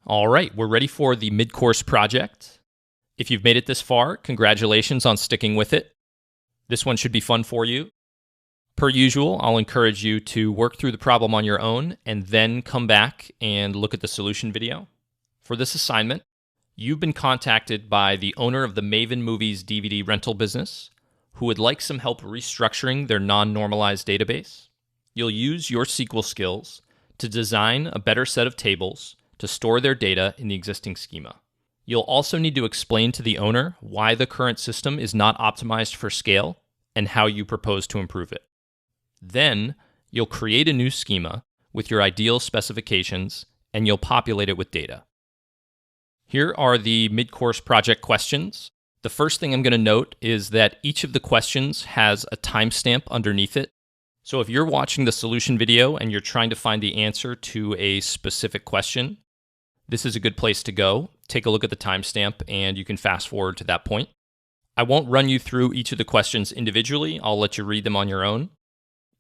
All right, we're ready for the mid-course project. If you've made it this far, congratulations on sticking with it. This one should be fun for you. Per usual, I'll encourage you to work through the problem on your own and then come back and look at the solution video. For this assignment, you've been contacted by the owner of the Maven Movies DVD rental business who would like some help restructuring their non-normalized database. You'll use your SQL skills to design a better set of tables to store their data in the existing schema. You'll also need to explain to the owner why the current system is not optimized for scale and how you propose to improve it. Then, you'll create a new schema with your ideal specifications and you'll populate it with data. Here are the mid-course project questions. The first thing I'm going to note is that each of the questions has a timestamp underneath it. So if you're watching the solution video and you're trying to find the answer to a specific question, this is a good place to go. Take a look at the timestamp and you can fast forward to that point. I won't run you through each of the questions individually. I'll let you read them on your own.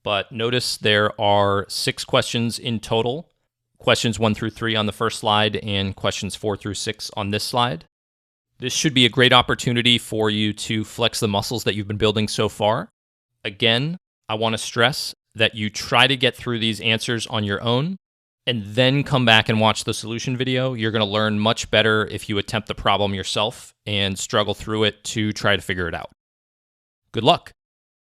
But notice there are 6 questions in total. Questions 1 through 3 on the first slide and questions 4 through 6 on this slide. This should be a great opportunity for you to flex the muscles that you've been building so far. Again, I want to stress that you try to get through these answers on your own and then come back and watch the solution video. You're going to learn much better if you attempt the problem yourself and struggle through it to try to figure it out. Good luck.